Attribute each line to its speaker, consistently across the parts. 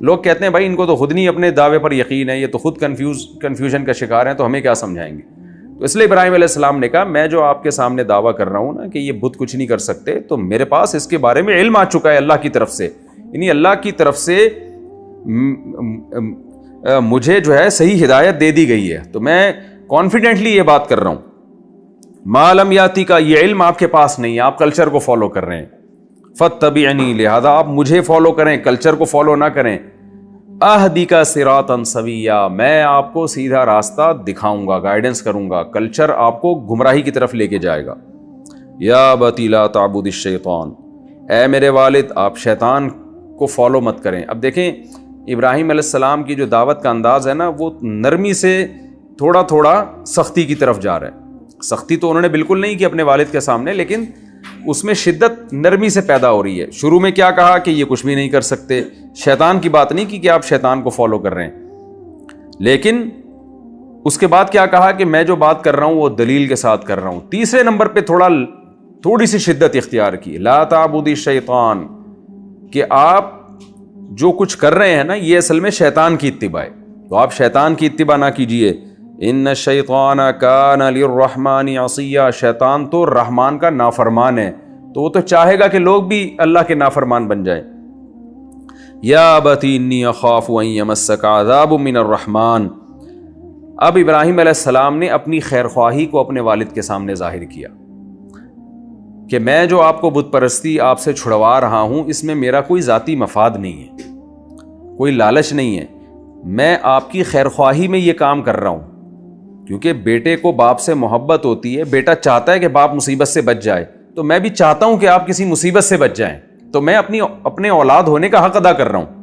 Speaker 1: لوگ کہتے ہیں بھائی ان کو تو خود نہیں اپنے دعوے پر یقین ہے, یہ تو خود کنفیوژن کا شکار ہیں, تو ہمیں کیا سمجھائیں گے. تو اس لیے ابراہیم علیہ السلام نے کہا میں جو آپ کے سامنے دعویٰ کر رہا ہوں نا کہ یہ بت کچھ نہیں کر سکتے, تو میرے پاس اس کے بارے میں علم آ چکا ہے اللہ کی طرف سے, یعنی اللہ کی طرف سے مجھے جو ہے صحیح ہدایت دے دی گئی ہے, تو میں کانفیڈنٹلی یہ بات کر رہا ہوں. معلوم یاتی کا یہ علم آپ کے پاس نہیں ہے, آپ کلچر کو فالو کر رہے ہیں. فاتبعنی, لہذا آپ مجھے فالو کریں, کلچر کو فالو نہ کریں. اہدی کا صراطا سویا, میں آپ کو سیدھا راستہ دکھاؤں گا, گائیڈنس کروں گا. کلچر آپ کو گمراہی کی طرف لے کے جائے گا. یا ابتی لا تعبد الشیطان, اے میرے والد آپ شیطان کو فالو مت کریں. اب دیکھیں ابراہیم علیہ السلام کی جو دعوت کا انداز ہے نا, وہ نرمی سے تھوڑا تھوڑا سختی کی طرف جا رہا ہے. سختی تو انہوں نے بالکل نہیں کی اپنے والد کے سامنے, لیکن اس میں شدت نرمی سے پیدا ہو رہی ہے. شروع میں کیا کہا کہ یہ کچھ بھی نہیں کر سکتے, شیطان کی بات نہیں کی کہ آپ شیطان کو فالو کر رہے ہیں, لیکن اس کے بعد کیا کہا کہ میں جو بات کر رہا ہوں وہ دلیل کے ساتھ کر رہا ہوں. تیسرے نمبر پہ تھوڑی سی شدت اختیار کی, لا تعبد الشیطان, کہ آپ جو کچھ کر رہے ہیں نا یہ اصل میں شیطان کی اتباع ہے, تو آپ شیطان کی اتباع نہ کیجئے. ان الشیطان کان للرحمن عصیا, شیطان تو رحمان کا نافرمان ہے, تو وہ تو چاہے گا کہ لوگ بھی اللہ کے نافرمان بن جائیں. یا ابتی انی اخاف ان یمسک عذاب من الرحمن. اب ابراہیم علیہ السلام نے اپنی خیر خواہی کو اپنے والد کے سامنے ظاہر کیا کہ میں جو آپ کو بت پرستی آپ سے چھڑوا رہا ہوں اس میں میرا کوئی ذاتی مفاد نہیں ہے, کوئی لالچ نہیں ہے, میں آپ کی خیر خواہی میں یہ کام کر رہا ہوں. کیونکہ بیٹے کو باپ سے محبت ہوتی ہے, بیٹا چاہتا ہے کہ باپ مصیبت سے بچ جائے, تو میں بھی چاہتا ہوں کہ آپ کسی مصیبت سے بچ جائیں, تو میں اپنے اولاد ہونے کا حق ادا کر رہا ہوں.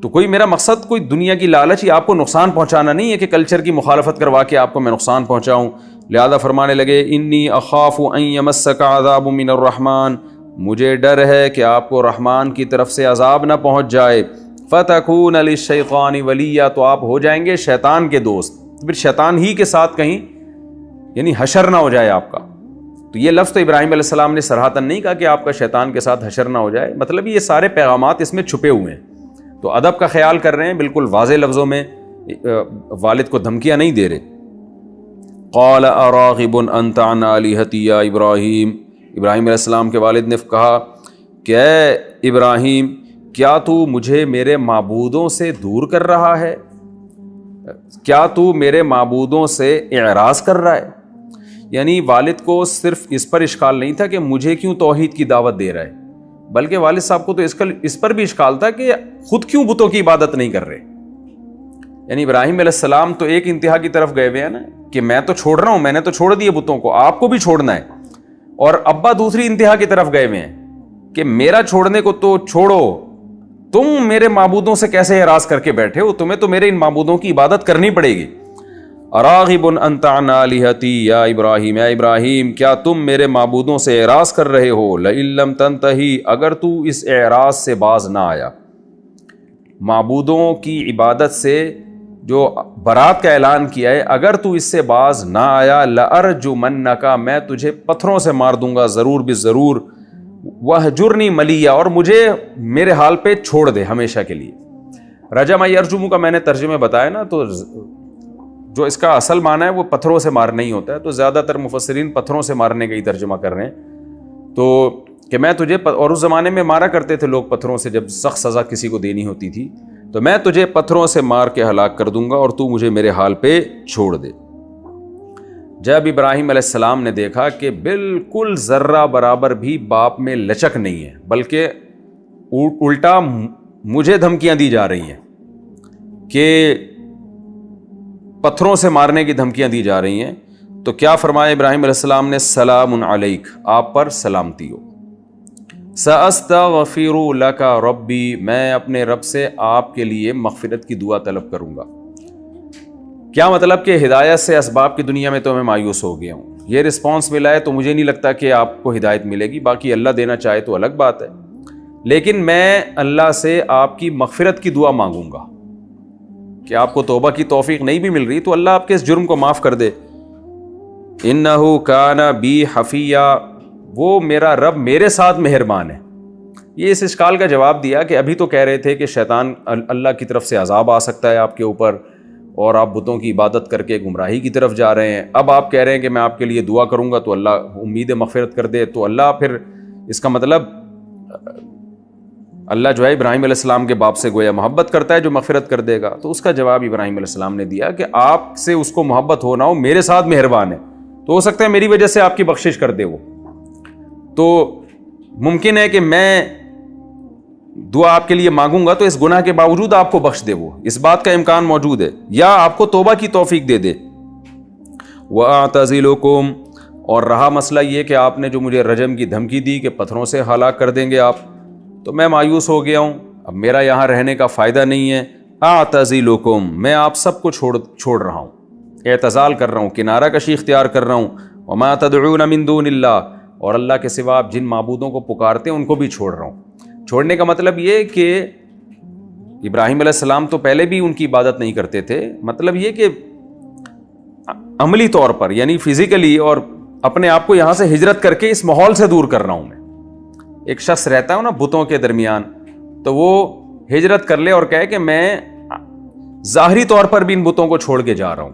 Speaker 1: تو کوئی میرا مقصد کوئی دنیا کی لالچ یا آپ کو نقصان پہنچانا نہیں ہے کہ کلچر کی مخالفت کروا کے آپ کو میں نقصان پہنچاؤں. لہذا فرمانے لگے انی اخاف ان یمسک عذاب من الرحمن, مجھے ڈر ہے کہ آپ کو رحمان کی طرف سے عذاب نہ پہنچ جائے. فتکون للشیطان ولیا, تو آپ ہو جائیں گے شیطان کے دوست, پھر شیطان ہی کے ساتھ کہیں یعنی حشر نہ ہو جائے آپ کا. تو یہ لفظ تو ابراہیم علیہ السلام نے صراحتاً نہیں کہا کہ آپ کا شیطان کے ساتھ حشر نہ ہو جائے, مطلب یہ سارے پیغامات اس میں چھپے ہوئے ہیں. تو ادب کا خیال کر رہے ہیں, بالکل واضح لفظوں میں والد کو دھمکیاں نہیں دے رہے. قال اراغب انت عن آلہتی یا ابراہیم, ابراہیم علیہ السلام کے والد نے کہا کہ اے ابراہیم کیا تو مجھے میرے معبودوں سے دور کر رہا ہے, کیا تو میرے معبودوں سے اعراض کر رہا ہے. یعنی والد کو صرف اس پر اشکال نہیں تھا کہ مجھے کیوں توحید کی دعوت دے رہا ہے, بلکہ والد صاحب کو تو اس پر بھی اشکال تھا کہ خود کیوں بتوں کی عبادت نہیں کر رہے. یعنی ابراہیم علیہ السلام تو ایک انتہا کی طرف گئے ہوئے ہیں نا کہ میں تو چھوڑ رہا ہوں, میں نے تو چھوڑ دیے بتوں کو, آپ کو بھی چھوڑنا ہے. اور ابا دوسری انتہا کی طرف گئے ہوئے ہیں کہ میرا چھوڑنے کو تو چھوڑو, تم میرے معبودوں سے کیسے اعراض کر کے بیٹھے ہو, تمہیں تو میرے ان معبودوں کی عبادت کرنی پڑے گی. اراغب انت عن آلہتی یا ابراہیم, اے ابراہیم کیا تم میرے معبودوں سے اعراض کر رہے ہو. لئن لم تنتہی, اگر تو اس اعراض سے باز نہ آیا, معبودوں کی عبادت سے جو برات کا اعلان کیا ہے, اگر تو اس سے باز نہ آیا, لأرجمنک, میں تجھے پتھروں سے مار دوں گا ضرور بضرور. وہجرنی ملیا, اور مجھے میرے حال پہ چھوڑ دے ہمیشہ کے لیے. رجم یرجمو کا میں نے ترجمے بتایا نا, تو جو اس کا اصل معنی ہے وہ پتھروں سے مارنا ہی ہوتا ہے, تو زیادہ تر مفسرین پتھروں سے مارنے کا ہی ترجمہ کر رہے ہیں. تو کہ میں تجھے, اور اس زمانے میں مارا کرتے تھے لوگ پتھروں سے جب سخت سزا کسی کو دینی ہوتی تھی, تو میں تجھے پتھروں سے مار کے ہلاک کر دوں گا اور تو مجھے میرے حال پہ چھوڑ دے. جب ابراہیم علیہ السلام نے دیکھا کہ بالکل ذرہ برابر بھی باپ میں لچک نہیں ہے, بلکہ الٹا مجھے دھمکیاں دی جا رہی ہیں کہ پتھروں سے مارنے کی دھمکیاں دی جا رہی ہیں, تو کیا فرمایا ابراہیم علیہ السلام نے, سلام علیک, آپ پر سلامتی ہو. سأستغفر لک ربی, میں اپنے رب سے آپ کے لیے مغفرت کی دعا طلب کروں گا. کیا مطلب کہ ہدایت سے اسباب کی دنیا میں تو میں مایوس ہو گیا ہوں, یہ رسپانس ملا ہے تو مجھے نہیں لگتا کہ آپ کو ہدایت ملے گی, باقی اللہ دینا چاہے تو الگ بات ہے, لیکن میں اللہ سے آپ کی مغفرت کی دعا مانگوں گا کہ آپ کو توبہ کی توفیق نہیں بھی مل رہی تو اللہ آپ کے اس جرم کو معاف کر دے. انہ کان بی حفیہ, وہ میرا رب میرے ساتھ مہربان ہے. یہ اس اشکال کا جواب دیا کہ ابھی تو کہہ رہے تھے کہ شیطان اللہ کی طرف سے عذاب آ سکتا ہے آپ کے اوپر اور آپ بتوں کی عبادت کر کے گمراہی کی طرف جا رہے ہیں. اب آپ کہہ رہے ہیں کہ میں آپ کے لیے دعا کروں گا تو اللہ امید مغفرت کر دے. تو اللہ پھر اس کا مطلب اللہ جو ہے ابراہیم علیہ السلام کے باپ سے گویا محبت کرتا ہے جو مغفرت کر دے گا. تو اس کا جواب ابراہیم علیہ السلام نے دیا کہ آپ سے اس کو محبت ہو نہ ہو میرے ساتھ مہربان ہے تو ہو سکتا ہے میری وجہ سے آپ کی بخشش کر دے. وہ تو ممکن ہے کہ میں دعا آپ کے لیے مانگوں گا تو اس گناہ کے باوجود آپ کو بخش دے. وہ اس بات کا امکان موجود ہے یا آپ کو توبہ کی توفیق دے دے. وَأَعْتَزِلُكُمْ اور رہا مسئلہ یہ کہ آپ نے جو مجھے رجم کی دھمکی دی کہ پتھروں سے ہلاک کر دیں گے آپ, تو میں مایوس ہو گیا ہوں, اب میرا یہاں رہنے کا فائدہ نہیں ہے. اعتزلکم میں آپ سب کو چھوڑ رہا ہوں, اعتزال کر رہا ہوں, کنارہ کشی اختیار کر رہا ہوں. وما تدعون من دون اللہ اور اللہ کے سوا آپ جن معبودوں کو پکارتے ہیں ان کو بھی چھوڑ رہا ہوں. چھوڑنے کا مطلب یہ کہ ابراہیم علیہ السلام تو پہلے بھی ان کی عبادت نہیں کرتے تھے, مطلب یہ کہ عملی طور پر یعنی فزیکلی اور اپنے آپ کو یہاں سے ہجرت کر کے اس ماحول سے دور کر رہا ہوں. میں ایک شخص رہتا ہے نا بتوں کے درمیان, تو وہ ہجرت کر لے اور کہے کہ میں ظاہری طور پر بھی ان بتوں کو چھوڑ کے جا رہا ہوں,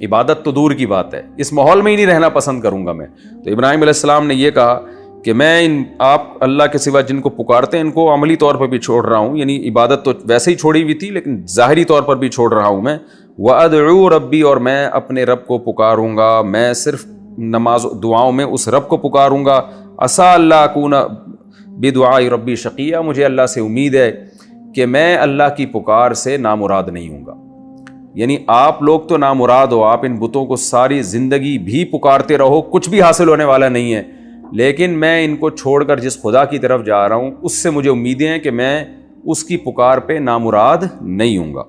Speaker 1: عبادت تو دور کی بات ہے, اس ماحول میں ہی نہیں رہنا پسند کروں گا میں. تو ابراہیم علیہ السلام نے یہ کہا کہ میں آپ اللہ کے سوا جن کو پکارتے ہیں ان کو عملی طور پر بھی چھوڑ رہا ہوں, یعنی عبادت تو ویسے ہی چھوڑی ہوئی تھی لیکن ظاہری طور پر بھی چھوڑ رہا ہوں میں. وَأَدْعُو رَبِّي اور میں اپنے رب کو پکاروں گا, میں صرف نماز دعاؤں میں اس رب کو پکاروں گا. عَسَىٰ اللَّهَ أَكُونَ بِدُعَاءِ رَبِّي شَقِيًّا مجھے اللہ سے امید ہے کہ میں اللہ کی پکار سے نامراد نہیں ہوں گا. یعنی آپ لوگ تو نامراد ہو, آپ ان بتوں کو ساری زندگی بھی پکارتے رہو, کچھ بھی حاصل ہونے والا نہیں ہے, لیکن میں ان کو چھوڑ کر جس خدا کی طرف جا رہا ہوں اس سے مجھے امیدیں ہیں کہ میں اس کی پکار پہ نامراد نہیں ہوں گا.